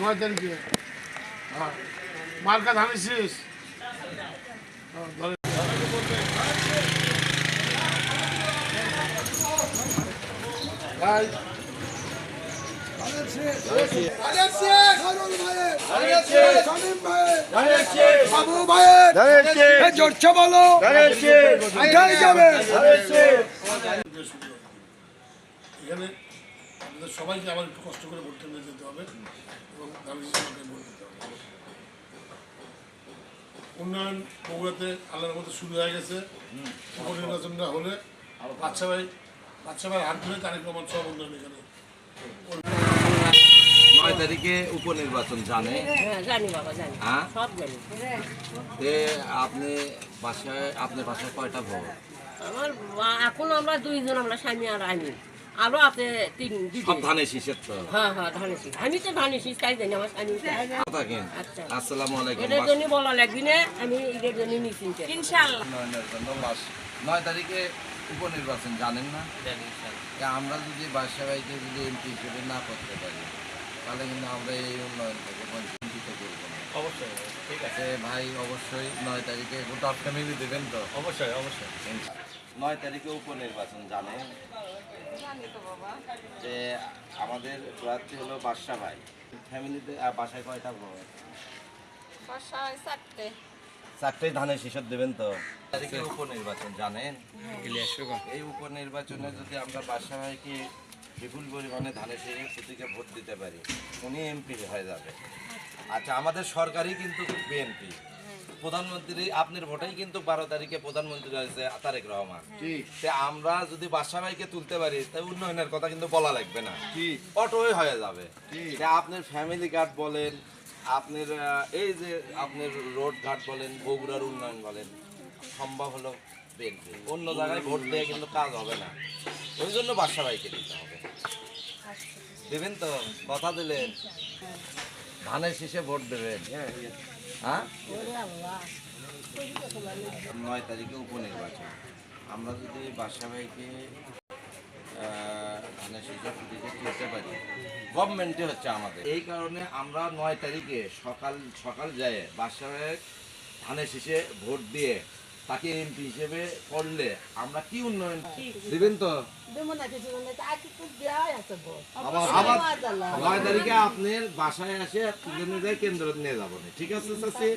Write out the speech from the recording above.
9 তারিখে মার্কা ধানের শীষ ভাই এখানে আপনাদের সবাইকে আবার একটু কষ্ট করে ভোট কেন্দ্রে যেতে হবে এবং ধানের ভোট দিতে হবে। উন্নয়ন বগুড়াতে আল্লাহর মতো শুরু হয়ে গেছে। উপনির্বাচনটা হলে বাচ্চা ভাই হাত ধরে তারেক রহমান সব উন্নয়ন এখানে 9 তারিখে উপনির্বাচন জানে? জানি বাবা, জানি, সব জানি। আপনার বাসায় কয়টা ভোট? আমার এখন আমরা দুইজন, আমরা স্বামী আর আমি, আরো আছে সব ধানের শীষের তো? হ্যাঁ ধানের শীষ, আমি তো ধানের শীষ তাই জানি। আমার স্বামী থাকেন। আচ্ছা, আসসালামু আলাইকুম। এটার জন্য বলা লাগবে না, আমি এটার জন্য নিশ্চিন্তে ইনশাআল্লাহ। 9 তারিখে উপনির্বাচন জানেন না? আমরা যদি বাদশা ভাইকে যদি এমপি হিসেবে না করতে পারি তাহলে কিন্তু আমরা এই উন্নয়ন থেকে বঞ্চিত করবো না। অবশ্যই, ঠিক আছে ভাই, অবশ্যই 9 তারিখে ভোট ফ্যামিলি দেবেন তো? অবশ্যই। 9 তারিখে উপনির্বাচন জানেন? যে আমাদের প্রার্থী হলো বাদশা ভাই। ফ্যামিলিতে বাসায় কয়টা ভোট? বাসায় 4টাই ধানের শীষের দেবেন তো? তারিখে উপনির্বাচন জানেন? এই উপনির্বাচনে যদি আমরা বাদশা ভাইকে বিপুল পরিমাণে ধানের শীষের প্রতীকে ভোট দিতে পারি, উনি এমপি হয়ে যাবে। আচ্ছা, আমাদের সরকারই কিন্তু বিএনপি, প্রধানমন্ত্রী আপনার ভোটেই কিন্তু 12 তারিখে প্রধানমন্ত্রী হয়েছে তারেক রহমান। আমরা যদি বাদশা ভাইকে তুলতে পারি তাই উন্নয়নের কথা কিন্তু বলা লাগবে না, অটোই হয়ে যাবে। আপনার ফ্যামিলি কার্ড বলেন, আপনার এই যে আপনার রোড ঘাট বলেন, বগুড়ার উন্নয়ন বলেন, সম্ভব হলো বিএনপি। অন্য জায়গায় ভোট দিয়ে কিন্তু কাজ হবে না, ওই জন্য বাদশা ভাইকে দিতে হবে। দেবেন তো? কথা দিলেন ধানের শীষে ভোট দেবেন? হ্যাঁ, 9 তারিখে উপনির্বাচন। আমরা যদি বাদশা ভাইকে ধানের শীষের প্রতীকে তুলতে পারি, গভর্নমেন্টে হচ্ছে আমাদের। এই কারণে আমরা 9 তারিখে সকাল যায় বাদশা ভাই ধানের শীষে ভোট দিয়ে তাকে এমপি হিসেবে করলে আমরা কি উন্নয়ন দিবেন তো? 9 তারিখে আপনার বাসায় আসে তুলে নিয়ে যায়, কেন্দ্র নিয়ে যাবো, ঠিক আছে চাচি?